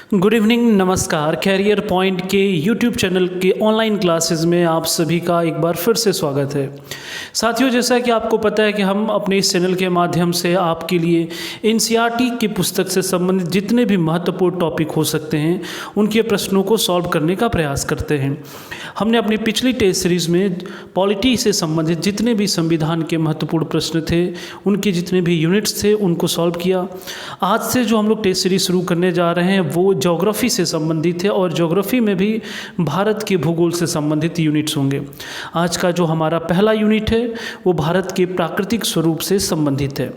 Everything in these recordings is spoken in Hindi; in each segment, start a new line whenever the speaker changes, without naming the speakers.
गुड इवनिंग, नमस्कार। कैरियर पॉइंट के यूट्यूब चैनल के ऑनलाइन क्लासेस में आप सभी का एक बार फिर से स्वागत है। साथियों, जैसा कि आपको पता है कि हम अपने इस चैनल के माध्यम से आपके लिए एनसीईआरटी की पुस्तक से संबंधित जितने भी महत्वपूर्ण टॉपिक हो सकते हैं उनके प्रश्नों को सॉल्व करने का प्रयास करते हैं। हमने अपनी पिछली टेस्ट सीरीज़ में पॉलिटी से संबंधित जितने भी संविधान के महत्वपूर्ण प्रश्न थे, उनके जितने भी यूनिट्स थे, उनको सॉल्व किया। आज से जो हम लोग टेस्ट सीरीज शुरू करने जा रहे हैं वो ज्योग्राफी से संबंधित है और ज्योग्राफी में भी भारत के भूगोल से संबंधित यूनिट्स होंगे। आज का जो हमारा पहला यूनिट है वो भारत के प्राकृतिक स्वरूप से संबंधित है।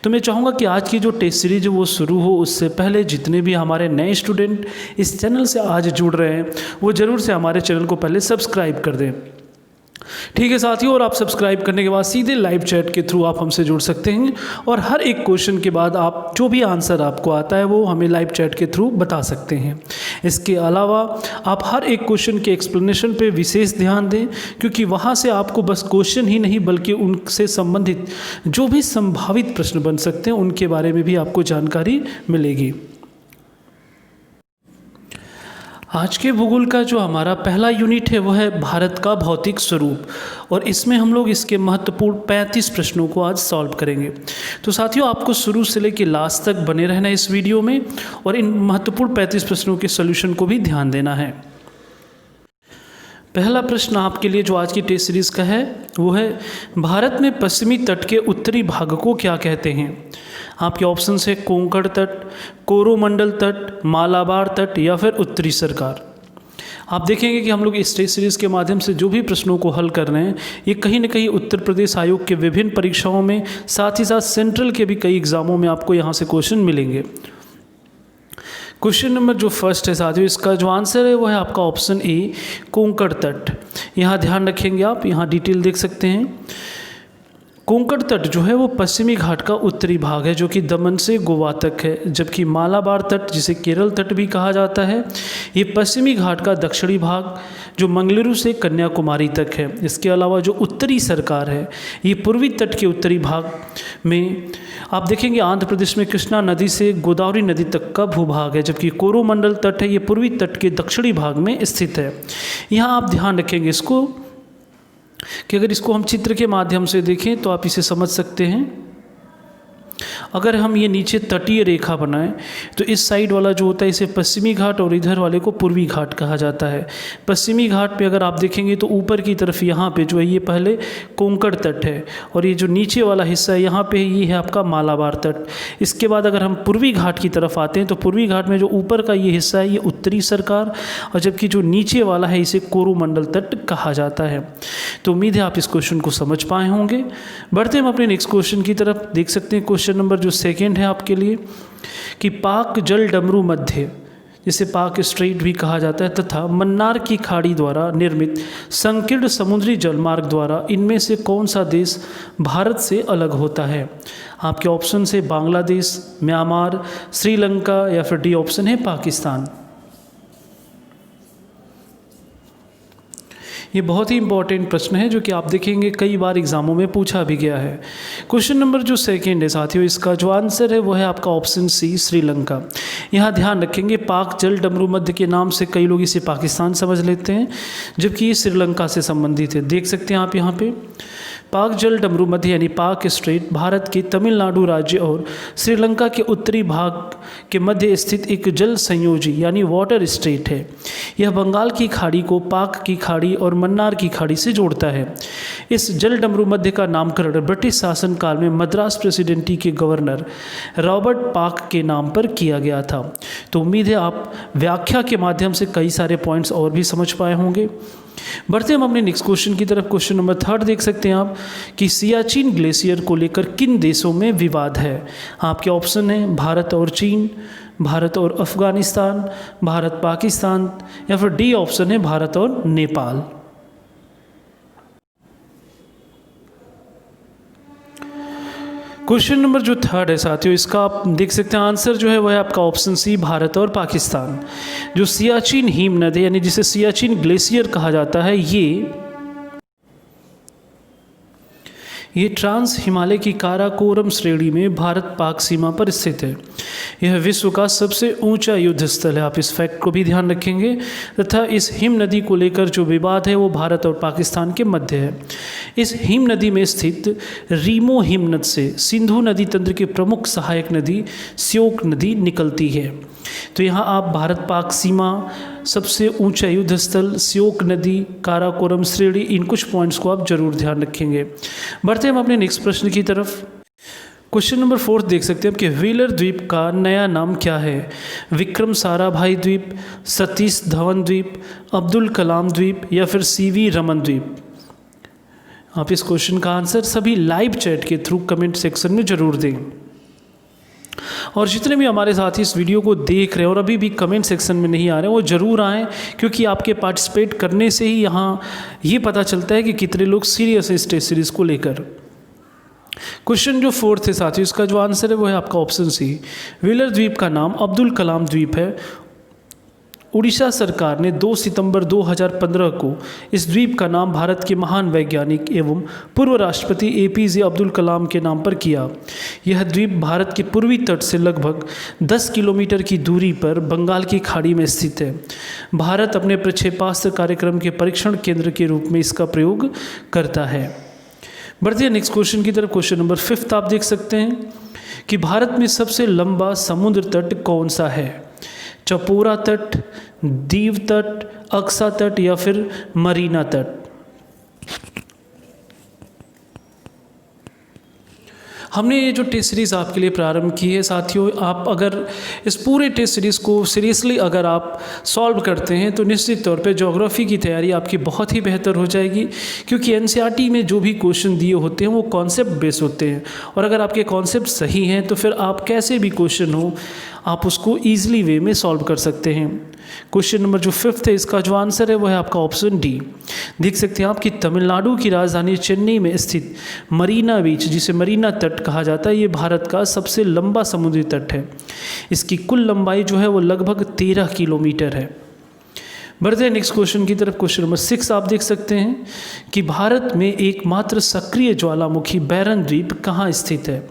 तो मैं चाहूँगा कि आज की जो टेस्ट सीरीज वो शुरू हो उससे पहले जितने भी हमारे नए स्टूडेंट इस चैनल से आज जुड़ रहे हैं वो ज़रूर से हमारे चैनल को पहले सब्सक्राइब कर दें। ठीक है साथियों, और आप सब्सक्राइब करने के बाद सीधे लाइव चैट के थ्रू आप हमसे जुड़ सकते हैं और हर एक क्वेश्चन के बाद आप जो भी आंसर आपको आता है वो हमें लाइव चैट के थ्रू बता सकते हैं। इसके अलावा आप हर एक क्वेश्चन के एक्सप्लेनेशन पे विशेष ध्यान दें, क्योंकि वहाँ से आपको बस क्वेश्चन ही नहीं बल्कि उनसे संबंधित जो भी संभावित प्रश्न बन सकते हैं उनके बारे में भी आपको जानकारी मिलेगी। आज के भूगोल का जो हमारा पहला यूनिट है वो है भारत का भौतिक स्वरूप, और इसमें हम लोग इसके महत्वपूर्ण 35 प्रश्नों को आज सॉल्व करेंगे। तो साथियों, आपको शुरू से लेकर लास्ट तक बने रहना इस वीडियो में और इन महत्वपूर्ण 35 प्रश्नों के सॉल्यूशन को भी ध्यान देना है। पहला प्रश्न आपके लिए जो आज की टेस्ट सीरीज़ का है वो है, भारत में पश्चिमी तट के उत्तरी भाग को क्या कहते हैं? आपके ऑप्शन है कोंकण तट, कोरोमंडल तट, मालाबार तट या फिर उत्तरी सरकार। आप देखेंगे कि हम लोग इस टेस्ट सीरीज़ के माध्यम से जो भी प्रश्नों को हल कर रहे हैं ये कहीं ना कहीं उत्तर प्रदेश आयोग के विभिन्न परीक्षाओं में, साथ ही साथ सेंट्रल के भी कई एग्जामों में आपको यहाँ से क्वेश्चन मिलेंगे। क्वेश्चन नंबर जो फर्स्ट है साथियों, इसका जो आंसर है वो है आपका ऑप्शन ए, कोंकण तट। यहाँ ध्यान रखेंगे आप, यहाँ डिटेल देख सकते हैं। कोंकण तट जो है वो पश्चिमी घाट का उत्तरी भाग है जो कि दमन से गोवा तक है, जबकि मालाबार तट जिसे केरल तट भी कहा जाता है ये पश्चिमी घाट का दक्षिणी भाग जो मंगलुरु से कन्याकुमारी तक है। इसके अलावा जो उत्तरी सरकार है ये पूर्वी तट के उत्तरी भाग में आप देखेंगे आंध्र प्रदेश में कृष्णा नदी से गोदावरी नदी तक का भूभाग है, जबकि कोरोमंडल तट है ये पूर्वी तट के दक्षिणी भाग में स्थित है। यहाँ आप ध्यान रखेंगे इसको कि अगर इसको हम चित्र के माध्यम से देखें तो आप इसे समझ सकते हैं। अगर हम ये नीचे तटीय रेखा बनाएं तो इस साइड वाला जो होता है इसे पश्चिमी घाट और इधर वाले को पूर्वी घाट कहा जाता है। पश्चिमी घाट पे अगर आप देखेंगे तो ऊपर की तरफ यहाँ पे जो है ये पहले कोंकण तट है और ये जो नीचे वाला हिस्सा है यहाँ पे ये है आपका मालाबार तट। इसके बाद अगर हम पूर्वी घाट की तरफ आते हैं तो पूर्वी घाट में जो ऊपर का ये हिस्सा है ये उत्तरी सरकार, और जबकि जो नीचे वाला है इसे कोरोमंडल तट कहा जाता है। तो उम्मीद है आप इस क्वेश्चन को समझ पाए होंगे। बढ़ते हम अपने नेक्स्ट क्वेश्चन की तरफ। देख सकते हैं क्वेश्चन नंबर जो सेकेंड है आपके लिए कि पाक जल डमरू मध्य जिसे पाक स्ट्रेट भी कहा जाता है तथा मन्नार की खाड़ी द्वारा निर्मित संकीर्ण समुद्री जलमार्ग द्वारा इनमें से कौन सा देश भारत से अलग होता है? आपके ऑप्शन है बांग्लादेश, म्यांमार, श्रीलंका या फिर डी ऑप्शन है पाकिस्तान। ये बहुत ही इंपॉर्टेंट प्रश्न है जो कि आप देखेंगे कई बार एग्जामों में पूछा भी गया है। क्वेश्चन नंबर जो सेकंड है साथियों, इसका जो आंसर है वो है आपका ऑप्शन सी, श्रीलंका। यहाँ ध्यान रखेंगे पाक जल डमरू मध्य के नाम से कई लोग इसे पाकिस्तान समझ लेते हैं, जबकि ये श्रीलंका से संबंधित है। देख सकते हैं आप यहाँ पे पाक जल डमरू मध्य यानी पाक स्ट्रेट भारत के तमिलनाडु राज्य और श्रीलंका के उत्तरी भाग के मध्य स्थित एक जल संयोजी यानी वाटर स्ट्रेट है। यह बंगाल की खाड़ी को पाक की खाड़ी और मन्नार की खाड़ी से जोड़ता है। इस जल डमरू मध्य का नामकरण ब्रिटिश शासनकाल में मद्रास प्रेसिडेंसी के गवर्नर रॉबर्ट पाक के नाम पर किया गया था। तो उम्मीद है आप व्याख्या के माध्यम से कई सारे पॉइंट्स और भी समझ पाए होंगे। बढ़ते हम अपने नेक्स्ट क्वेश्चन की तरफ। क्वेश्चन नंबर थर्ड देख सकते हैं आप कि सियाचिन ग्लेशियर को लेकर किन देशों में विवाद है? आपके ऑप्शन है भारत और चीन, भारत और अफगानिस्तान, भारत पाकिस्तान या फिर डी ऑप्शन है भारत और नेपाल। क्वेश्चन नंबर जो थर्ड है साथियों, इसका आप देख सकते हैं आंसर जो है वह है आपका ऑप्शन सी, भारत और पाकिस्तान। जो सियाचिन हिम नदी यानी जिसे सियाचिन ग्लेशियर कहा जाता है ये ट्रांस हिमालय की काराकोरम श्रेणी में भारत पाक सीमा पर स्थित है। यह विश्व का सबसे ऊंचा युद्ध स्थल है, आप इस फैक्ट को भी ध्यान रखेंगे। तथा इस हिम नदी को लेकर जो विवाद है वो भारत और पाकिस्तान के मध्य है। इस हिम नदी में स्थित रीमो हिमनद से सिंधु नदी तंत्र की प्रमुख सहायक नदी श्योक नदी निकलती है। तो यहाँ आप भारत पाक सीमा, सबसे ऊंचा युद्ध स्थल, श्योक नदी, काराकोरम श्रेणी, इन कुछ पॉइंट्स को आप जरूर ध्यान रखेंगे। बढ़ते हम अपने नेक्स्ट प्रश्न की तरफ। क्वेश्चन नंबर 4 देख सकते हैं कि व्हीलर द्वीप का नया नाम क्या है? विक्रम साराभाई द्वीप, सतीश धवन द्वीप, अब्दुल कलाम द्वीप या फिर सीवी रमन द्वीप? आप इस क्वेश्चन का आंसर सभी लाइव चैट के थ्रू कमेंट सेक्शन में जरूर दें। और जितने भी हमारे साथी इस वीडियो को देख रहे हैं और अभी भी कमेंट सेक्शन में नहीं आ रहे हैं, वो ज़रूर आएँ, क्योंकि आपके पार्टिसिपेट करने से ही यहाँ ये पता चलता है कि कितने लोग सीरियस है इस टेस्ट सीरीज़ को लेकर। क्वेश्चन जो 4 है साथियों, इसका जो आंसर है वो है आपका ऑप्शन सी। व्हीलर द्वीप का नाम अब्दुल कलाम द्वीप है। उड़ीसा सरकार ने 2 सितंबर 2015 को इस द्वीप का नाम भारत के महान वैज्ञानिक एवं पूर्व राष्ट्रपति APJ अब्दुल कलाम के नाम पर किया। यह द्वीप भारत के पूर्वी तट से लगभग 10 किलोमीटर की दूरी पर बंगाल की खाड़ी में स्थित है। भारत अपने प्रक्षेपास्त्र कार्यक्रम के परीक्षण केंद्र के रूप में इसका प्रयोग करता है। बढ़ते हैं नेक्स्ट क्वेश्चन की तरफ। क्वेश्चन नंबर 5 आप देख सकते हैं कि भारत में सबसे लंबा समुद्र तट कौन सा है? चपोरा तट, दीव तट, अक्सा तट या फिर मरीना तट? हमने ये जो टेस्ट सीरीज़ आपके लिए प्रारंभ की है साथियों, आप अगर इस पूरे टेस्ट सीरीज़ को सीरियसली अगर आप सॉल्व करते हैं तो निश्चित तौर पे ज्योग्राफी की तैयारी आपकी बहुत ही बेहतर हो जाएगी, क्योंकि NCERT में जो भी क्वेश्चन दिए होते हैं वो कॉन्सेप्ट बेस होते हैं, और अगर आपके कॉन्सेप्ट सही हैं तो फिर आप कैसे भी क्वेश्चन हो आप उसको ईजिली वे में सॉल्व कर सकते हैं। क्वेश्चन नंबर जो 5 है, इसका जो आंसर है वो है आपका ऑप्शन डी। देख सकते हैं आप कि तमिलनाडु की राजधानी चेन्नई में स्थित मरीना बीच, जिसे मरीना तट कहा जाता है, ये भारत का सबसे लंबा समुद्री तट है। इसकी कुल लंबाई जो है वो लगभग 13 किलोमीटर है। बढ़ते हैं नेक्स्ट क्वेश्चन की तरफ। क्वेश्चन नंबर 6 आप देख सकते हैं कि भारत में एकमात्र सक्रिय ज्वालामुखी बैरन द्वीप कहाँ स्थित है?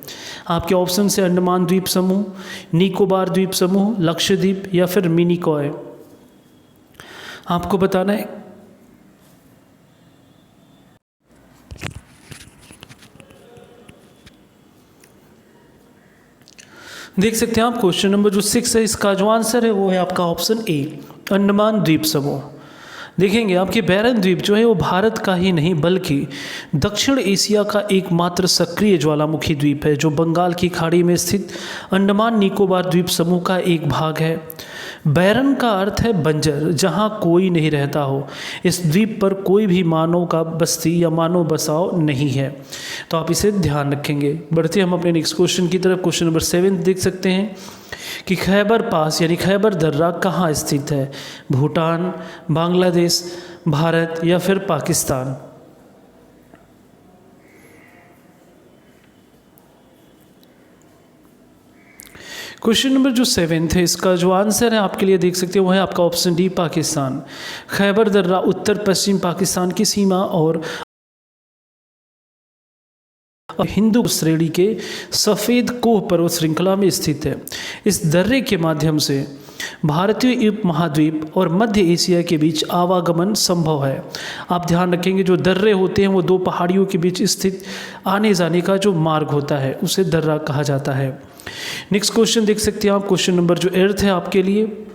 आपके ऑप्शन से अंडमान द्वीप समूह, निकोबार द्वीप समूह, लक्षद्वीप या फिर मिनिकॉय? आपको बताना है। देख सकते हैं आप क्वेश्चन नंबर जो 6 है, इसका जो आंसर है वो है आपका ऑप्शन ए, अंडमान द्वीप समूह। देखेंगे आपके बैरन द्वीप जो है वो भारत का ही नहीं बल्कि दक्षिण एशिया का एकमात्र सक्रिय ज्वालामुखी द्वीप है, जो बंगाल की खाड़ी में स्थित अंडमान निकोबार द्वीप समूह का एक भाग है। बैरन का अर्थ है बंजर, जहाँ कोई नहीं रहता हो। इस द्वीप पर कोई भी मानव का बस्ती या मानव बसाव नहीं है, तो आप इसे ध्यान रखेंगे। बढ़ते हम अपने नेक्स्ट क्वेश्चन की तरफ। क्वेश्चन नंबर 7 देख सकते हैं कि खैबर पास यानी खैबर दर्रा कहाँ स्थित है? भूटान, बांग्लादेश, भारत या फिर पाकिस्तान? क्वेश्चन नंबर जो 7 है, इसका जो आंसर है आपके लिए देख सकते हैं वो है आपका ऑप्शन डी, पाकिस्तान। खैबर दर्रा उत्तर पश्चिम पाकिस्तान की सीमा और हिंदू श्रेणी के सफ़ेद कोह पर्वत श्रृंखला में स्थित है। इस दर्रे के माध्यम से भारतीय उपमहाद्वीप और मध्य एशिया के बीच आवागमन संभव है। आप ध्यान रखेंगे जो दर्रे होते हैं वो 2 पहाड़ियों के बीच स्थित आने जाने का जो मार्ग होता है उसे दर्रा कहा जाता है। नेक्स्ट क्वेश्चन देख सकते हैं आप। क्वेश्चन नंबर जो 8 है आपके लिए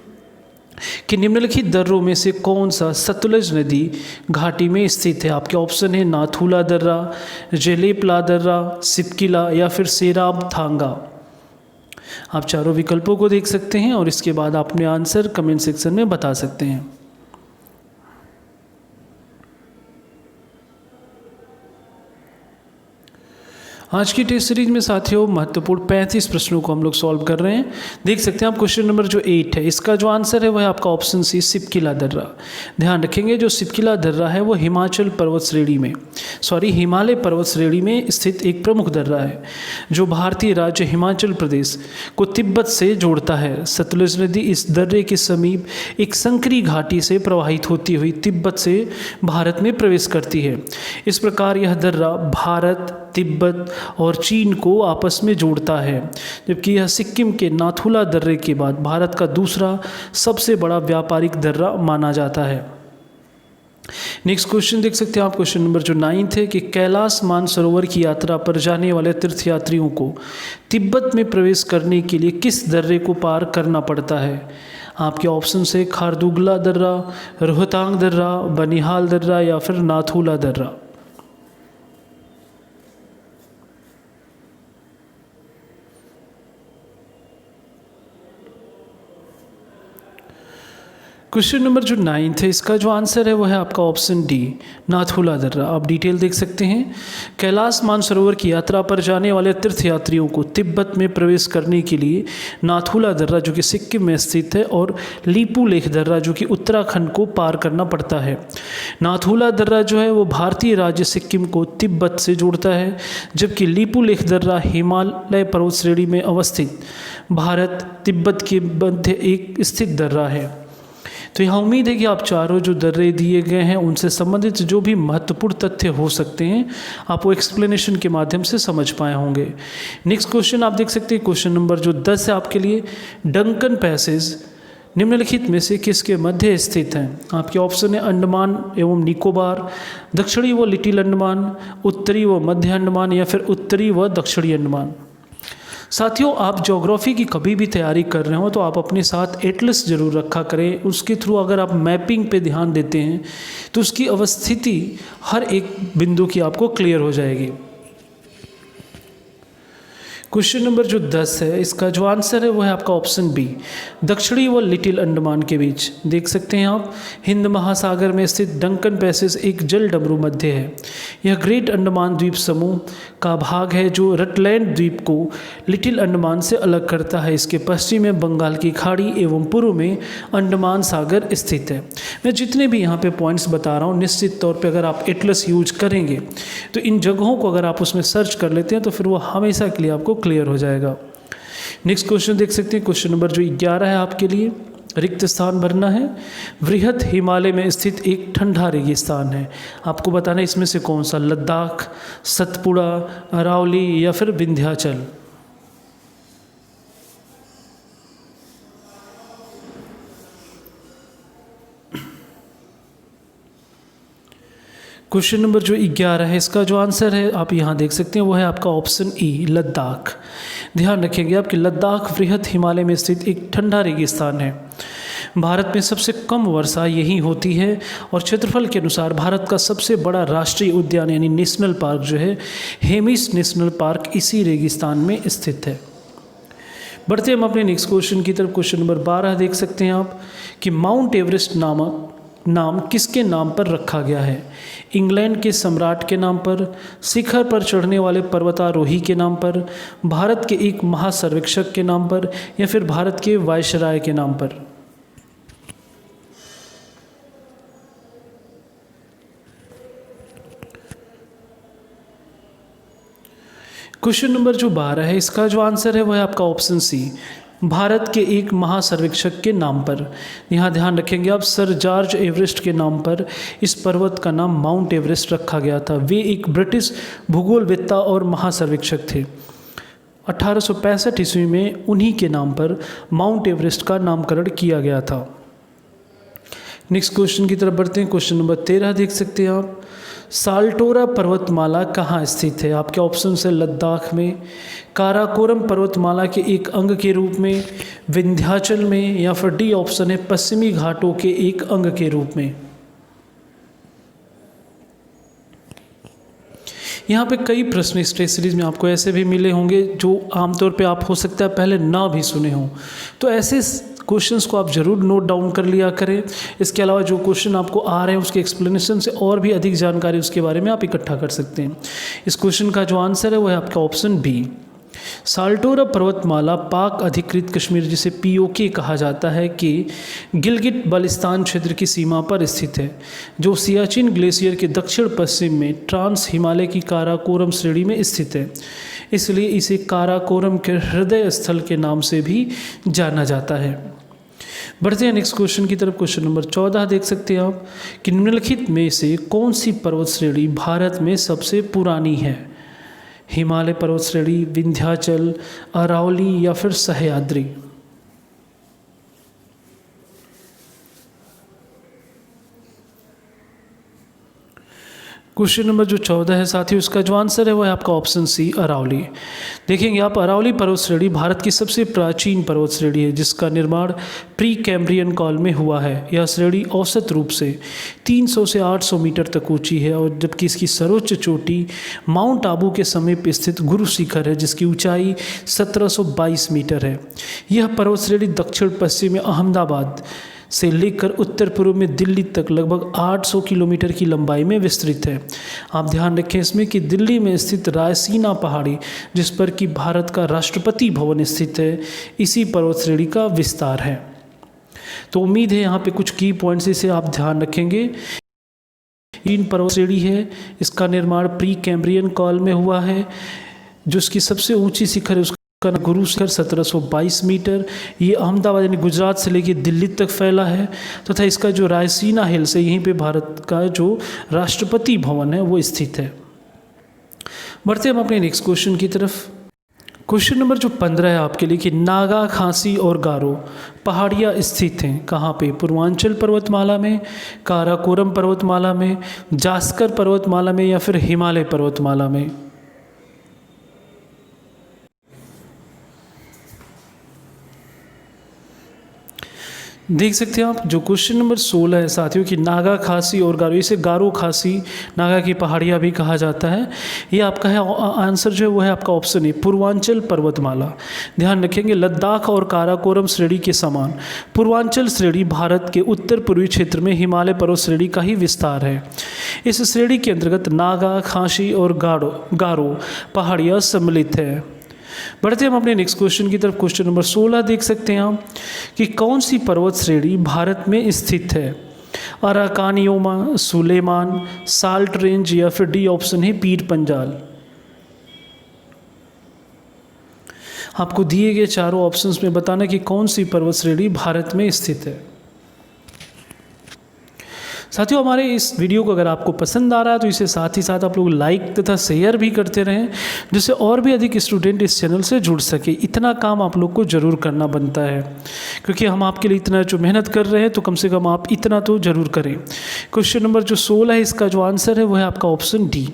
कि निम्नलिखित दर्रों में से कौन सा सतलज नदी घाटी में स्थित है? आपके ऑप्शन है नाथुला दर्रा, जेलेपला दर्रा, सिपकिला या फिर सेराब थांगा। आप चारों विकल्पों को देख सकते हैं और इसके बाद अपने आंसर कमेंट सेक्शन में बता सकते हैं। आज की टेस्ट सीरीज में साथियों महत्वपूर्ण 35 प्रश्नों को हम लोग सॉल्व कर रहे हैं। देख सकते हैं आप क्वेश्चन नंबर जो 8 है, इसका जो आंसर है वह है आपका ऑप्शन सी, सिपकिला दर्रा। ध्यान रखेंगे जो सिपकिला दर्रा है वो हिमालय पर्वत श्रेणी में स्थित एक प्रमुख दर्रा है, जो भारतीय राज्य हिमाचल प्रदेश को तिब्बत से जोड़ता है। सतलुज नदी इस दर्रे के समीप एक संकरी घाटी से प्रवाहित होती हुई तिब्बत से भारत में प्रवेश करती है। इस प्रकार यह दर्रा भारत, तिब्बत और चीन को आपस में जोड़ता है, जबकि यह सिक्किम के नाथुला दर्रे के बाद भारत का दूसरा सबसे बड़ा व्यापारिक दर्रा माना जाता है। नेक्स्ट क्वेश्चन देख सकते हैं आप, क्वेश्चन नंबर जो 9 है कि कैलाश मानसरोवर की यात्रा पर जाने वाले तीर्थयात्रियों को तिब्बत में प्रवेश करने के लिए किस दर्रे को पार करना पड़ता है? आपके ऑप्शन से खारदुगला दर्रा, रोहतांग दर्रा, बनिहाल दर्रा या फिर नाथुला दर्रा। क्वेश्चन नंबर जो 9 है इसका जो आंसर है वो है आपका ऑप्शन डी, नाथुला दर्रा। आप डिटेल देख सकते हैं, कैलाश मानसरोवर की यात्रा पर जाने वाले तीर्थयात्रियों को तिब्बत में प्रवेश करने के लिए नाथुला दर्रा जो कि सिक्किम में स्थित है और लीपू लेख दर्रा जो कि उत्तराखंड को पार करना पड़ता है। नाथुला दर्रा जो है वो भारतीय राज्य सिक्किम को तिब्बत से जोड़ता है, जबकि लीपू लेख दर्रा हिमालय पर्वत श्रेणी में अवस्थित भारत तिब्बत के मध्य एक स्थित दर्रा है। तो यहाँ उम्मीद है कि आप चारों जो दर्रे दिए गए हैं उनसे संबंधित जो भी महत्वपूर्ण तथ्य हो सकते हैं आप वो एक्सप्लेनेशन के माध्यम से समझ पाए होंगे। नेक्स्ट क्वेश्चन आप देख सकते हैं, क्वेश्चन नंबर जो 10 है आपके लिए, डंकन पैसेज निम्नलिखित में से किसके मध्य स्थित हैं? आपके ऑप्शन है अंडमान एवं निकोबार, दक्षिणी व लिटिल अंडमान, उत्तरी व मध्य अंडमान या फिर उत्तरी व दक्षिणी अंडमान। साथियों, आप ज्योग्राफी की कभी भी तैयारी कर रहे हो तो आप अपने साथ एटलस जरूर रखा करें। उसके थ्रू अगर आप मैपिंग पे ध्यान देते हैं तो उसकी अवस्थिति हर एक बिंदु की आपको क्लियर हो जाएगी। क्वेश्चन नंबर जो 10 है इसका जो आंसर है वो है आपका ऑप्शन बी, दक्षिणी व लिटिल अंडमान के बीच। देख सकते हैं आप, हिंद महासागर में स्थित डंकन पैसेज एक जल डमरू मध्य है। यह ग्रेट अंडमान द्वीप समूह का भाग है जो रटलैंड द्वीप को लिटिल अंडमान से अलग करता है। इसके पश्चिम में बंगाल की खाड़ी एवं पूर्व में अंडमान सागर स्थित है। मैं जितने भी यहाँ पे पॉइंट्स बता रहा हूँ निश्चित तौर पे अगर आप एटलस यूज करेंगे तो इन जगहों को अगर आप उसमें सर्च कर लेते हैं तो फिर वो हमेशा के लिए आपको क्लियर हो जाएगा। नेक्स्ट क्वेश्चन देख सकते हैं, क्वेश्चन नंबर जो 11 है आपके लिए, रिक्त स्थान भरना है। वृहत हिमालय में स्थित एक ठंडा रेगिस्तान है, आपको बताना है इसमें से कौन सा, लद्दाख, सतपुड़ा, अरावली या फिर विंध्याचल। क्वेश्चन नंबर जो 11 है इसका जो आंसर है आप यहाँ देख सकते हैं वो है आपका ऑप्शन ई, लद्दाख। ध्यान रखेंगे आपकी लद्दाख वृहत हिमालय में स्थित एक ठंडा रेगिस्तान है। भारत में सबसे कम वर्षा यहीं होती है और क्षेत्रफल के अनुसार भारत का सबसे बड़ा राष्ट्रीय उद्यान यानी नेशनल पार्क जो है हेमिस नेशनल पार्क इसी रेगिस्तान में स्थित है। बढ़ते हम अपने नेक्स्ट क्वेश्चन की तरफ। क्वेश्चन नंबर 12 देख सकते हैं आप कि माउंट एवरेस्ट नाम किसके नाम पर रखा गया है? इंग्लैंड के सम्राट के नाम पर, शिखर पर चढ़ने वाले पर्वतारोही के नाम पर, भारत के एक महासर्वेक्षक के नाम पर या फिर भारत के वायसराय के नाम पर। क्वेश्चन नंबर जो 12 है इसका जो आंसर है वह है आपका ऑप्शन सी, भारत के एक महासर्वेक्षक के नाम पर। यहाँ ध्यान रखेंगे आप, सर जॉर्ज एवरेस्ट के नाम पर इस पर्वत का नाम माउंट एवरेस्ट रखा गया था। वे एक ब्रिटिश भूगोलवेत्ता और महासर्वेक्षक थे। 1865 ईस्वी में उन्हीं के नाम पर माउंट एवरेस्ट का नामकरण किया गया था। नेक्स्ट क्वेश्चन की तरफ बढ़ते हैं। क्वेश्चन नंबर 13 देख सकते हैं आप, साल्टोरा पर्वतमाला कहाँ स्थित है? आपके ऑप्शन है लद्दाख में, काराकोरम पर्वतमाला के एक अंग के रूप में, विंध्याचल में या फिर डी ऑप्शन है पश्चिमी घाटों के एक अंग के रूप में। यहाँ पे कई प्रश्न इस टेस्ट सीरीज में आपको ऐसे भी मिले होंगे जो आमतौर पे आप हो सकता है पहले ना भी सुने हों, तो ऐसे क्वेश्चंस को आप ज़रूर नोट डाउन कर लिया करें। इसके अलावा जो क्वेश्चन आपको आ रहे हैं उसके एक्सप्लेनेशन से और भी अधिक जानकारी उसके बारे में आप इकट्ठा कर सकते हैं। इस क्वेश्चन का जो आंसर है वो है आपका ऑप्शन बी, साल्टोरा पर्वतमाला पाक अधिकृत कश्मीर जिसे पीओके कहा जाता है कि गिलगिट बाल्टिस्तान क्षेत्र की सीमा पर स्थित है, जो सियाचिन ग्लेशियर के दक्षिण पश्चिम में ट्रांस हिमालय की काराकोरम श्रेणी में स्थित है। इसलिए इसे काराकोरम के हृदय स्थल के नाम से भी जाना जाता है। बढ़ते हैं नेक्स्ट क्वेश्चन की तरफ। क्वेश्चन नंबर 14 देख सकते हैं आप कि निम्नलिखित में से कौन सी पर्वत श्रेणी भारत में सबसे पुरानी है? हिमालय पर्वत श्रेणी, विंध्याचल, अरावली या फिर सह्याद्री। क्वेश्चन नंबर जो 14 है साथियों, उसका जो आंसर है वो है आपका ऑप्शन सी, अरावली। देखेंगे आप, अरावली पर्वत श्रेणी भारत की सबसे प्राचीन पर्वत श्रेणी है जिसका निर्माण प्री कैम्ब्रियन काल में हुआ है। यह श्रेणी औसत रूप से 300 से 800 मीटर तक ऊंची है, और जबकि इसकी सर्वोच्च चोटी माउंट आबू के समीप स्थित गुरु शिखर है जिसकी ऊंचाई 1722 मीटर है। यह पर्वत श्रेणी दक्षिण पश्चिम में अहमदाबाद से लेकर उत्तर पूर्व में दिल्ली तक लगभग 800 किलोमीटर की लंबाई में विस्तृत है। आप ध्यान रखें इसमें कि दिल्ली में स्थित रायसीना पहाड़ी, जिस पर कि भारत का राष्ट्रपति भवन स्थित है, इसी पर्वत श्रेणी का विस्तार है। तो उम्मीद है यहाँ पे कुछ की पॉइंट्स इसे आप ध्यान रखेंगे। तीन पर्वत श्रेणी है, इसका निर्माण प्री कैम्ब्रियन काल में हुआ है। जो इसकी सबसे ऊंची शिखर है उसका गुरु शिखर 1722 मीटर, ये अहमदाबाद यानी गुजरात से लेकर दिल्ली तक फैला है, तथा इसका जो रायसीना हिल्स है यहीं पे भारत का जो राष्ट्रपति भवन है वो स्थित है। बढ़ते हम अपने नेक्स्ट क्वेश्चन की तरफ। क्वेश्चन नंबर जो 15 है आपके लिए कि नागा, खासी और गारो पहाड़ियाँ स्थित हैं कहाँ पे? पूर्वांचल पर्वतमाला में, काराकोरम पर्वतमाला में, जास्कर पर्वतमाला में या फिर हिमालय पर्वतमाला में। देख सकते हैं आप, जो क्वेश्चन नंबर 16 है साथियों कि नागा, खासी और गारो, इसे गारो खासी नागा की पहाड़ियाँ भी कहा जाता है। ये आपका है आंसर जो है वो है आपका ऑप्शन ए, पूर्वांचल पर्वतमाला। ध्यान रखेंगे, लद्दाख और काराकोरम श्रेणी के समान पूर्वांचल श्रेणी भारत के उत्तर पूर्वी क्षेत्र में हिमालय पर्वत श्रेणी का ही विस्तार है। इस श्रेणी के अंतर्गत नागा, खासी और गारो पहाड़ियाँ सम्मिलित है। बढ़ते हम अपने नेक्स्ट क्वेश्चन की तरफ। क्वेश्चन नंबर 16 देख सकते हैं आप कि कौन सी पर्वत श्रेणी भारत में स्थित है? अराकानियोमा, सुलेमान, साल्ट रेंज या फिर डी ऑप्शन है पीर पंजाल। आपको दिए गए चारों ऑप्शंस में बताना कि कौन सी पर्वत श्रेणी भारत में स्थित है। साथियों, हमारे इस वीडियो को अगर आपको पसंद आ रहा है तो इसे साथ ही साथ आप लोग लाइक तथा शेयर भी करते रहें, जिससे और भी अधिक स्टूडेंट इस चैनल से जुड़ सके। इतना काम आप लोग को ज़रूर करना बनता है, क्योंकि हम आपके लिए इतना जो मेहनत कर रहे हैं तो कम से कम आप इतना तो ज़रूर करें। क्वेश्चन नंबर जो 16 है, इसका जो आंसर है वो है आपका ऑप्शन डी,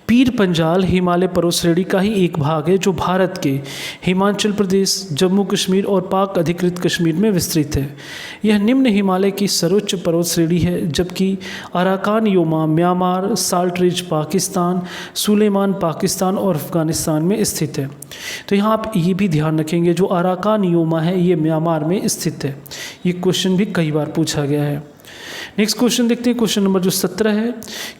पीर पंजाल हिमालय पर्वत श्रेणी का ही एक भाग है जो भारत के हिमाचल प्रदेश, जम्मू कश्मीर और पाक अधिकृत कश्मीर में विस्तृत है। यह निम्न हिमालय की सर्वोच्च पर्वत श्रेणी है, जबकि Arakan Yoma Myanmar, salt range Pakistan, Sulaiman Pakistan और अफगानिस्तान में स्थित है। तो यहाँ आप ये भी ध्यान रखेंगे, जो अराकानियोमा है ये म्यांमार में स्थित है। ये क्वेश्चन भी कई बार पूछा गया है। नेक्स्ट क्वेश्चन देखते हैं। क्वेश्चन नंबर जो 17 है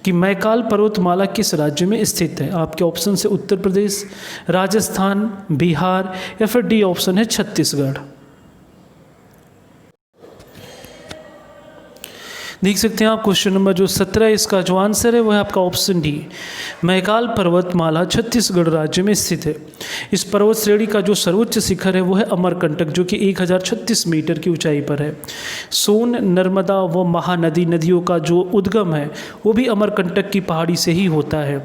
कि मैकाल पर्वतमाला किस राज्य में स्थित है? आपके ऑप्शन से उत्तर प्रदेश, राजस्थान, बिहार या फिर डी ऑप्शन है छत्तीसगढ़। देख सकते हैं आप, क्वेश्चन नंबर जो 17 है, इसका जो आंसर है वो है आपका ऑप्शन डी, मैकाल पर्वतमाला छत्तीसगढ़ राज्य में स्थित है। इस पर्वत श्रेणी का जो सर्वोच्च शिखर है वो है अमरकंटक, जो कि 1036 मीटर की ऊंचाई पर है। सोन, नर्मदा व महानदी नदियों का जो उद्गम है वो भी अमरकंटक की पहाड़ी से ही होता है।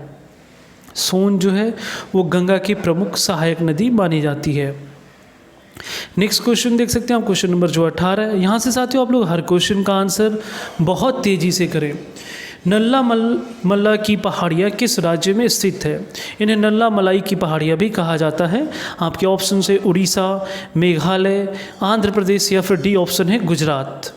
सोन जो है वो गंगा की प्रमुख सहायक नदी मानी जाती है। नेक्स्ट क्वेश्चन देख सकते हैं आप, क्वेश्चन नंबर जो 18 है। यहाँ से साथियों आप लोग हर क्वेश्चन का आंसर बहुत तेज़ी से करें। नल्ला मल्ला की पहाड़ियाँ किस राज्य में स्थित है? इन्हें नल्ला मलाई की पहाड़ियाँ भी कहा जाता है। आपके ऑप्शन से उड़ीसा, मेघालय, आंध्र प्रदेश या फिर डी ऑप्शन है गुजरात।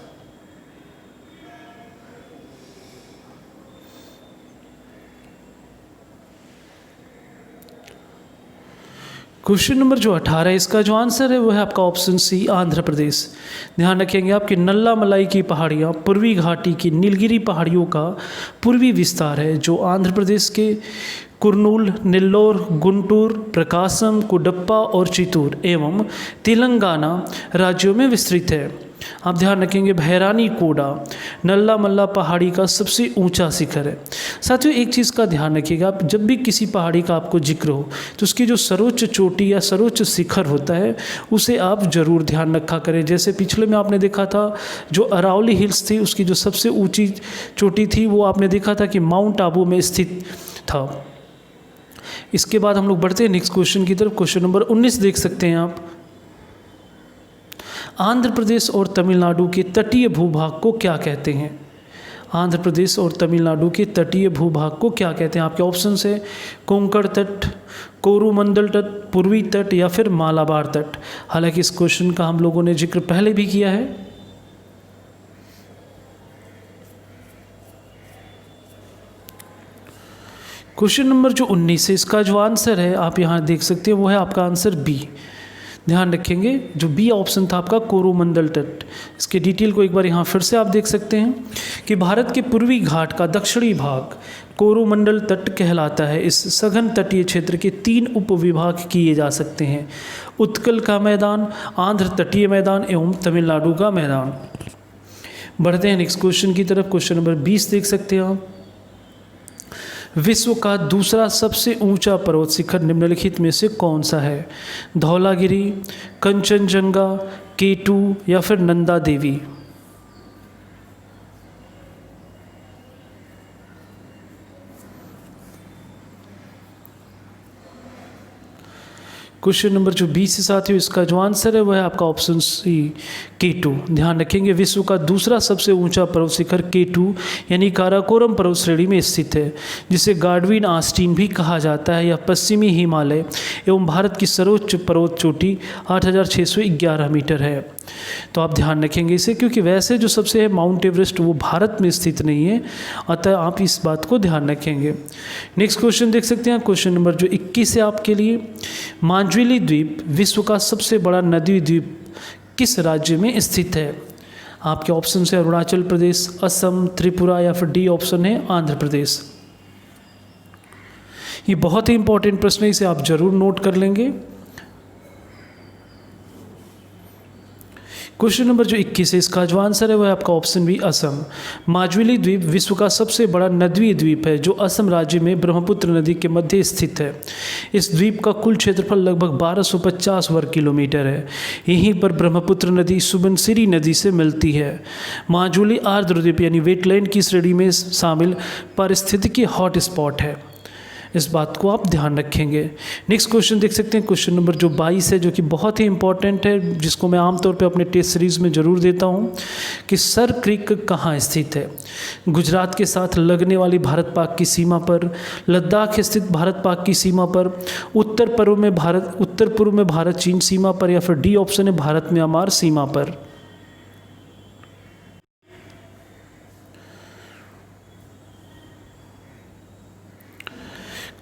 क्वेश्चन नंबर जो 18 है, इसका जो आंसर है वो है आपका ऑप्शन सी, आंध्र प्रदेश। ध्यान रखेंगे आपकी नल्ला मलाई की पहाड़ियाँ पूर्वी घाटी की नीलगिरी पहाड़ियों का पूर्वी विस्तार है, जो आंध्र प्रदेश के कुर्नूल, नेल्लोर, गुंटूर, प्रकाशम, कुडप्पा और चित्तूर एवं तेलंगाना राज्यों में विस्तृत है। आप ध्यान रखेंगे, भैरानी कोडा नल्ला मल्ला पहाड़ी का सबसे ऊंचा शिखर है। साथियों, एक चीज़ का ध्यान रखिएगा, आप जब भी किसी पहाड़ी का आपको जिक्र हो तो उसकी जो सर्वोच्च चोटी या सर्वोच्च शिखर होता है उसे आप जरूर ध्यान रखा करें। जैसे पिछले में आपने देखा था जो अरावली हिल्स थी, उसकी जो सबसे ऊंची चोटी थी वो आपने देखा था कि माउंट आबू में स्थित था। इसके बाद हम लोग बढ़ते हैं नेक्स्ट क्वेश्चन की तरफ। क्वेश्चन नंबर 19 देख सकते हैं आप। आंध्र प्रदेश और तमिलनाडु के तटीय भूभाग को क्या कहते हैं? आंध्र प्रदेश और तमिलनाडु के तटीय भूभाग को क्या कहते हैं? आपके ऑप्शन है कोंकण तट, कोरोमंडल तट, पूर्वी तट या फिर मालाबार तट। हालांकि इस क्वेश्चन का हम लोगों ने जिक्र पहले भी किया है। क्वेश्चन नंबर जो 19 है, इसका जो आंसर है आप यहाँ देख सकते हैं, वो है आपका आंसर बी। ध्यान रखेंगे, जो बी ऑप्शन था आपका कोरोमंडल तट। इसके डिटेल को एक बार यहाँ फिर से आप देख सकते हैं कि भारत के पूर्वी घाट का दक्षिणी भाग कोरोमंडल तट कहलाता है। इस सघन तटीय क्षेत्र के 3 उपविभाग किए जा सकते हैं: उत्कल का मैदान, आंध्र तटीय मैदान एवं तमिलनाडु का मैदान। बढ़ते हैं नेक्स्ट क्वेश्चन की तरफ। क्वेश्चन नंबर 20 देख सकते हैं आप। विश्व का दूसरा सबसे ऊंचा पर्वत शिखर निम्नलिखित में से कौन सा है? धौलागिरी, कंचनजंगा, K2 या फिर नंदा देवी। क्वेश्चन नंबर जो 20 से साथियों, इसका जो आंसर है वह है आपका ऑप्शन सी K2। ध्यान रखेंगे, विश्व का दूसरा सबसे ऊंचा पर्वत शिखर K2 यानी काराकोरम पर्वत श्रेणी में स्थित है, जिसे गार्डविन आस्टीन भी कहा जाता है। यह पश्चिमी हिमालय एवं भारत की सर्वोच्च पर्वत चोटी 8611 मीटर है। तो आप ध्यान रखेंगे इसे, क्योंकि वैसे जो सबसे है माउंट एवरेस्ट वो भारत में स्थित नहीं है, अतः आप इस बात को ध्यान रखेंगे। नेक्स्ट क्वेश्चन देख सकते हैं। क्वेश्चन नंबर जो 21 है आपके लिए। मांजुली द्वीप विश्व का सबसे बड़ा नदी द्वीप किस राज्य में स्थित है? आपके ऑप्शन है अरुणाचल प्रदेश, असम, त्रिपुरा या फिर डी ऑप्शन है आंध्र प्रदेश। ये बहुत ही इंपॉर्टेंट प्रश्न है, इसे आप जरूर नोट कर लेंगे। क्वेश्चन नंबर जो 21 है, इसका जो आंसर है वह आपका ऑप्शन बी असम। माजुली द्वीप विश्व का सबसे बड़ा नदीय द्वीप है, जो असम राज्य में ब्रह्मपुत्र नदी के मध्य स्थित है। इस द्वीप का कुल क्षेत्रफल लगभग 1250 वर्ग किलोमीटर है। यहीं पर ब्रह्मपुत्र नदी सुबनसिरी नदी से मिलती है। माजुली आर्द्र द्वीप यानी वेटलैंड की श्रेणी में शामिल पारिस्थितिकी हॉट स्पॉट है। इस बात को आप ध्यान रखेंगे। नेक्स्ट क्वेश्चन देख सकते हैं। क्वेश्चन नंबर जो 22 है, जो कि बहुत ही इंपॉर्टेंट है, जिसको मैं आमतौर पे अपने टेस्ट सीरीज़ में ज़रूर देता हूँ कि सर क्रीक कहाँ स्थित है? गुजरात के साथ लगने वाली भारत पाक की सीमा पर, लद्दाख स्थित भारत पाक की सीमा पर, उत्तर पूर्व में भारत चीन सीमा पर या फिर डी ऑप्शन है भारत म्यांमार सीमा पर।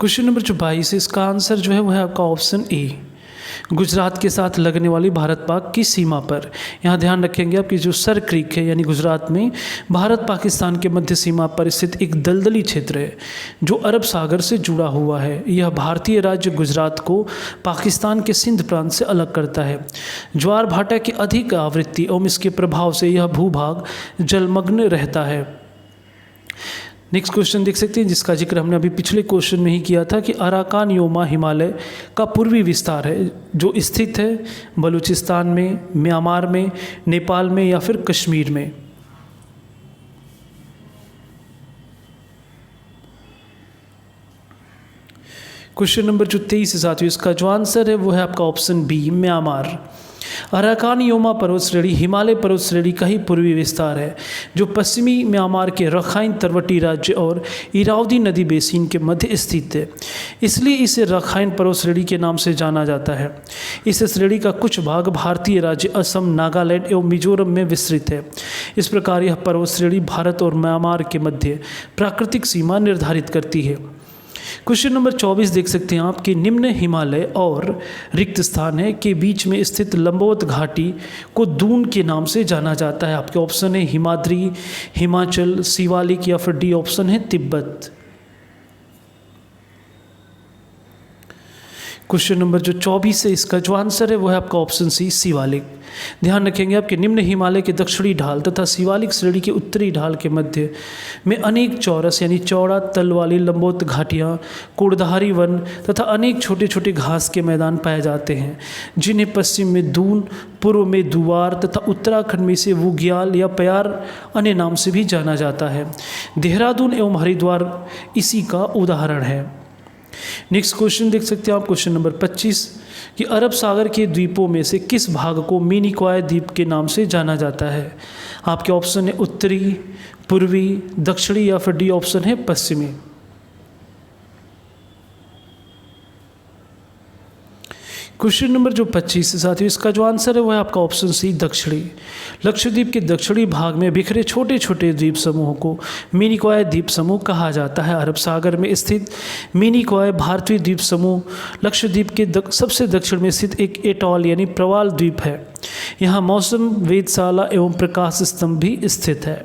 क्वेश्चन नंबर जो 22 है, इसका आंसर जो है वह है आपका ऑप्शन ए, गुजरात के साथ लगने वाली भारत पाक की सीमा पर। यहाँ ध्यान रखेंगे आपकी जो सर क्रीक है यानी गुजरात में भारत पाकिस्तान के मध्य सीमा पर स्थित एक दलदली क्षेत्र है, जो अरब सागर से जुड़ा हुआ है। यह भारतीय राज्य गुजरात को पाकिस्तान के सिंध प्रांत से अलग करता है। ज्वार भाटा की अधिक आवृत्ति एवं इसके प्रभाव से यह भूभाग जलमग्न रहता है। नेक्स्ट क्वेश्चन देख सकते हैं, जिसका जिक्र हमने अभी पिछले क्वेश्चन में ही किया था कि अराकान योमा हिमालय का पूर्वी विस्तार है, जो स्थित है बलूचिस्तान में, म्यांमार में, नेपाल में या फिर कश्मीर में। क्वेश्चन नंबर जो 23 है साथियों, इसका जो आंसर है वो है आपका option B, Myanmar. Arakan Yoma पर्वत श्रेणी हिमालय पर्वत श्रेणी का ही पूर्वी विस्तार है, जो पश्चिमी म्यांमार के रखाइन तटवर्ती राज्य और इरावदी नदी बेसिन के मध्य स्थित है। इसलिए इसे रखाइन पर्वत श्रेणी के नाम से जाना जाता है। इस श्रेणी का कुछ भाग भारतीय राज्य असम, नागालैंड एवं मिजोरम में विस्तृत है। इस प्रकार यह पर्वत श्रेणी भारत और म्यांमार के मध्य प्राकृतिक सीमा निर्धारित करती है। क्वेश्चन नंबर 24 देख सकते हैं आप कि निम्न हिमालय और रिक्त स्थान है के बीच में स्थित लंबवत घाटी को दून के नाम से जाना जाता है। आपके ऑप्शन है हिमाद्री, हिमाचल, शिवालिक या फिर डी ऑप्शन है तिब्बत। क्वेश्चन नंबर जो 24 है, इसका जो आंसर है वो है आपका ऑप्शन सी, शिवालिक। ध्यान रखेंगे आपके निम्न हिमालय के दक्षिणी ढाल तथा शिवालिक श्रेणी के उत्तरी ढाल के मध्य में अनेक चौरस यानी चौड़ा तल वाली लंबवत घाटियाँ, कूड़धारी वन तथा अनेक छोटे छोटे घास के मैदान पाए जाते हैं, जिन्हें पश्चिम में दून, पूर्व में दुवार तथा उत्तराखंड में से वुग्याल या प्यार अन्य नाम से भी जाना जाता है। देहरादून एवं हरिद्वार इसी का उदाहरण है। नेक्स्ट क्वेश्चन देख सकते हैं आप, क्वेश्चन नंबर 25 कि अरब सागर के द्वीपों में से किस भाग को मिनिकॉय द्वीप के नाम से जाना जाता है। आपके ऑप्शन है उत्तरी, पूर्वी, दक्षिणी या फिर डी ऑप्शन है पश्चिमी। क्वेश्चन नंबर जो 25 है साथियों, इसका जो आंसर है वो है आपका ऑप्शन सी दक्षिणी। लक्षद्वीप के दक्षिणी भाग में बिखरे छोटे छोटे द्वीप समूहों को मिनिकॉय द्वीप समूह कहा जाता है। अरब सागर में स्थित मिनिकॉय भारतीय द्वीप समूह लक्षद्वीप के सबसे दक्षिण में स्थित एक एटॉल यानी प्रवाल द्वीप है। यहाँ मौसम वेधशाला एवं प्रकाश स्तंभ भी स्थित है।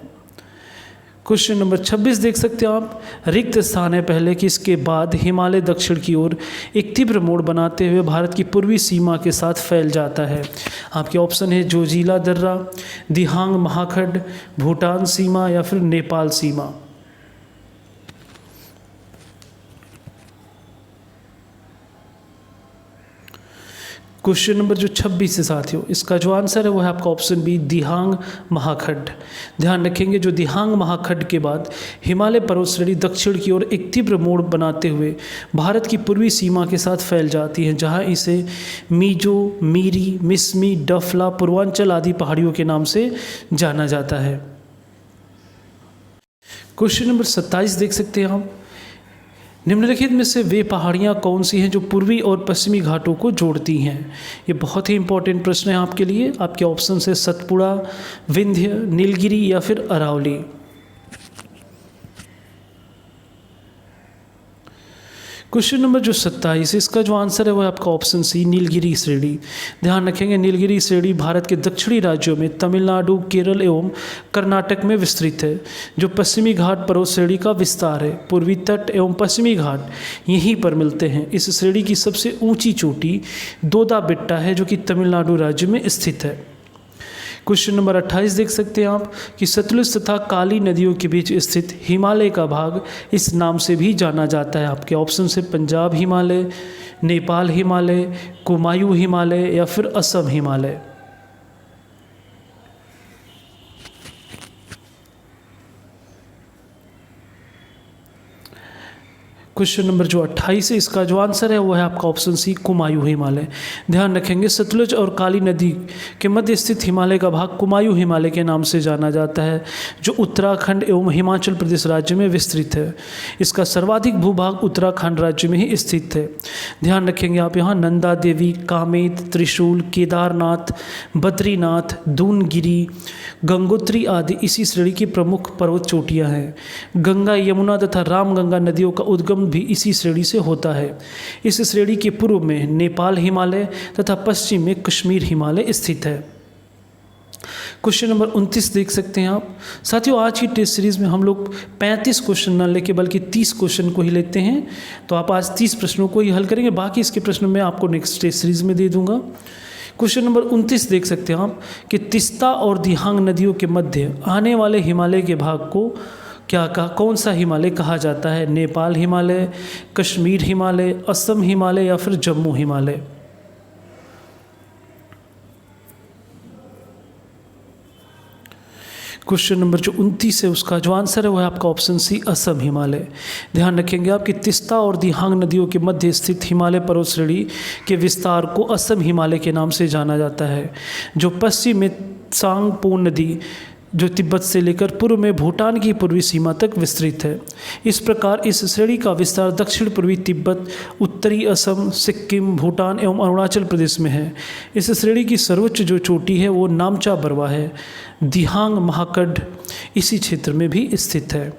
क्वेश्चन नंबर 26 देख सकते हैं आप, रिक्त स्थान है पहले कि इसके बाद हिमालय दक्षिण की ओर एक तीव्र मोड़ बनाते हुए भारत की पूर्वी सीमा के साथ फैल जाता है। आपके ऑप्शन है जोजिला दर्रा, दिहांग महाखंड, भूटान सीमा या फिर नेपाल सीमा। क्वेश्चन नंबर जो 26 है साथियों, इसका जो आंसर है वो है आपका ऑप्शन बी दिहांग महाखंड। ध्यान रखेंगे जो दिहांग महाखंड के बाद हिमालय पर्वत श्रेणी दक्षिण की ओर एक तीव्र मोड़ बनाते हुए भारत की पूर्वी सीमा के साथ फैल जाती है, जहां इसे मीजो, मीरी, मिसमी, डफला, पूर्वांचल आदि पहाड़ियों के नाम से जाना जाता है। क्वेश्चन नंबर 27 देख सकते हैं आप, निम्नलिखित में से वे पहाड़ियाँ कौन सी हैं जो पूर्वी और पश्चिमी घाटों को जोड़ती हैं। ये बहुत ही इंपॉर्टेंट प्रश्न है आपके लिए। आपके ऑप्शन है सतपुड़ा, विंध्य, नीलगिरी या फिर अरावली। क्वेश्चन नंबर जो 27, इसका जो आंसर है वो है आपका ऑप्शन सी नीलगिरी श्रेणी। ध्यान रखेंगे नीलगिरी श्रेणी भारत के दक्षिणी राज्यों में तमिलनाडु, केरल एवं कर्नाटक में विस्तृत है। जो पश्चिमी घाट पर्वत श्रेणी का विस्तार है, पूर्वी तट एवं पश्चिमी घाट यहीं पर मिलते हैं। इस श्रेणी की सबसे ऊंची चोटी दोदा बेट्टा है जो कि तमिलनाडु राज्य में स्थित है। क्वेश्चन नंबर 28 देख सकते हैं आप कि सतलुज तथा काली नदियों के बीच स्थित हिमालय का भाग इस नाम से भी जाना जाता है। आपके ऑप्शन से पंजाब हिमालय, नेपाल हिमालय, कुमायूं हिमालय या फिर असम हिमालय। क्वेश्चन नंबर जो 28 है, इसका जो आंसर है वो है आपका ऑप्शन सी कुमायूं हिमालय। ध्यान रखेंगे सतलुज और काली नदी के मध्य स्थित हिमालय का भाग कुमायूं हिमालय के नाम से जाना जाता है, जो उत्तराखंड एवं हिमाचल प्रदेश राज्य में विस्तृत है। इसका सर्वाधिक भूभाग उत्तराखंड राज्य में ही स्थित है। ध्यान रखेंगे आप यहाँ नंदा देवी, कामेत, त्रिशूल, केदारनाथ, बद्रीनाथ, दूनगिरी, गंगोत्री आदि इसी श्रेणी की प्रमुख पर्वत चोटियाँ हैं। गंगा, यमुना तथा रामगंगा नदियों का उद्गम भी इसी श्रेणी से होता है। इस श्रेणी के पूर्व में नेपाल हिमालय तथा पश्चिम में कश्मीर हिमालय स्थित है। क्वेश्चन नंबर 29 देख सकते हैं आप। साथियों आज की टेस्ट सीरीज में हम लोग 35 क्वेश्चन ना लेके बल्कि 30 क्वेश्चन को ही लेते हैं, तो आप आज 30 प्रश्नों को ही हल करेंगे। बाकी इसके प्रश्न मैं आपको नेक्स्ट टेस्ट सीरीज में दे दूंगा। क्वेश्चन नंबर 29 देख सकते हैं आप कि तिस्ता और दिहांग नदियों के मध्य आने वाले हिमालय के भाग को कौन सा हिमालय कहा जाता है। नेपाल हिमालय, कश्मीर हिमालय, असम हिमालय या फिर जम्मू हिमालय। क्वेश्चन नंबर जो 29 है उसका जो आंसर है वो है आपका ऑप्शन सी असम हिमालय। ध्यान रखेंगे आप कि तिस्ता और दिहांग नदियों के मध्य स्थित हिमालय पर्वत श्रेणी के विस्तार को असम हिमालय के नाम से जाना जाता है, जो पश्चिम में त्सांगपो नदी जो तिब्बत से लेकर पूर्व में भूटान की पूर्वी सीमा तक विस्तृत है। इस प्रकार इस श्रेणी का विस्तार दक्षिण पूर्वी तिब्बत, उत्तरी असम, सिक्किम, भूटान एवं अरुणाचल प्रदेश में है। इस श्रेणी की सर्वोच्च जो चोटी है वो नामचा बरवा है। दिहांग महाखंड इसी क्षेत्र में भी स्थित है।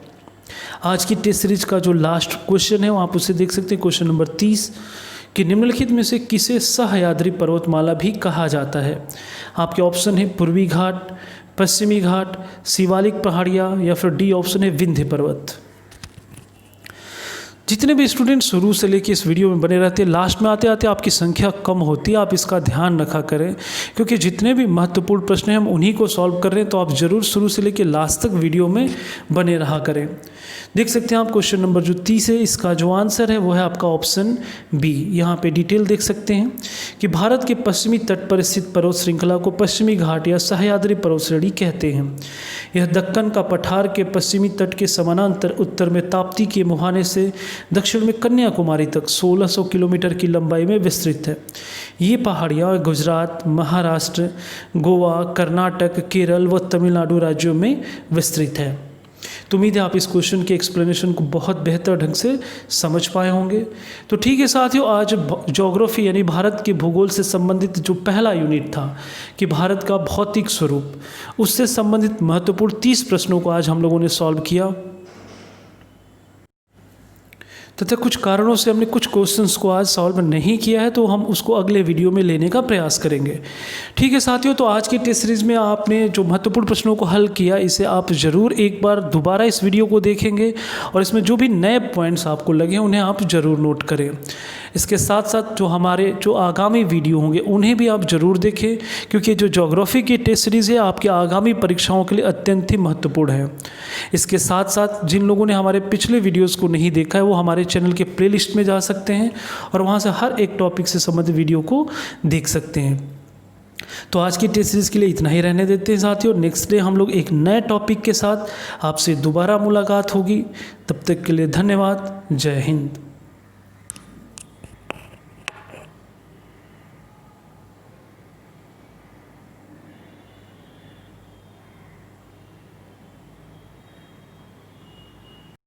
आज की टेस्ट सीरीज का जो लास्ट क्वेश्चन है वो आप उसे देख सकते हैं, क्वेश्चन नंबर 30 कि निम्नलिखित में से किसे सह्याद्री पर्वतमाला भी कहा जाता है। आपके ऑप्शन है पूर्वी घाट, पश्चिमी घाट, शिवालिक पहाड़ियाँ या फिर डी ऑप्शन है विंध्य पर्वत। जितने भी स्टूडेंट शुरू से लेकर इस वीडियो में बने रहते हैं, लास्ट में आते आते आपकी संख्या कम होती है। आप इसका ध्यान रखा करें, क्योंकि जितने भी महत्वपूर्ण प्रश्न हैं हम उन्हीं को सॉल्व कर रहे हैं, तो आप ज़रूर शुरू से लेकर लास्ट तक वीडियो में बने रहा करें। देख सकते हैं आप क्वेश्चन नंबर जो 30 है, इसका जो आंसर है वो है आपका ऑप्शन बी। यहाँ पे डिटेल देख सकते हैं कि भारत के पश्चिमी तट पर स्थित पर्वत श्रृंखला को पश्चिमी घाट या सह्याद्री पर्वत श्रेणी कहते हैं। यह दक्कन का पठार के पश्चिमी तट के समानांतर उत्तर में ताप्ती के मुहाने से दक्षिण में कन्याकुमारी तक 1600 किलोमीटर की लंबाई में विस्तृत है। ये पहाड़ियाँ गुजरात, महाराष्ट्र, गोवा, कर्नाटक, केरल व तमिलनाडु राज्यों में विस्तृत है। तो उम्मीद है आप इस क्वेश्चन के एक्सप्लेनेशन को बहुत बेहतर ढंग से समझ पाए होंगे। तो ठीक है साथियों, आज ज्योग्राफी यानी भारत के भूगोल से संबंधित जो पहला यूनिट था कि भारत का भौतिक स्वरूप, उससे संबंधित महत्वपूर्ण 30 प्रश्नों को आज हम लोगों ने सॉल्व किया तथा कुछ कारणों से हमने कुछ क्वेश्चंस को आज सॉल्व नहीं किया है, तो हम उसको अगले वीडियो में लेने का प्रयास करेंगे। ठीक है साथियों, तो आज की टेस्ट सीरीज़ में आपने जो महत्वपूर्ण प्रश्नों को हल किया, इसे आप ज़रूर एक बार दोबारा इस वीडियो को देखेंगे और इसमें जो भी नए पॉइंट्स आपको लगे उन्हें आप ज़रूर नोट करें। इसके साथ साथ जो आगामी वीडियो होंगे उन्हें भी आप ज़रूर देखें, क्योंकि जो ज्योग्राफी की टेस्ट सीरीज़ है आपकी आगामी परीक्षाओं के लिए अत्यंत ही महत्वपूर्ण है। इसके साथ साथ जिन लोगों ने हमारे पिछले वीडियोज़ को नहीं देखा है वो हमारे चैनल के प्लेलिस्ट में जा सकते हैं और वहाँ से हर एक टॉपिक से संबंधित वीडियो को देख सकते हैं। तो आज की टेस्ट सीरीज़ के लिए इतना ही रहने देते हैं साथियों। नेक्स्ट डे हम लोग एक नए टॉपिक के साथ आपसे दोबारा मुलाकात होगी। तब तक के लिए धन्यवाद। जय हिंद।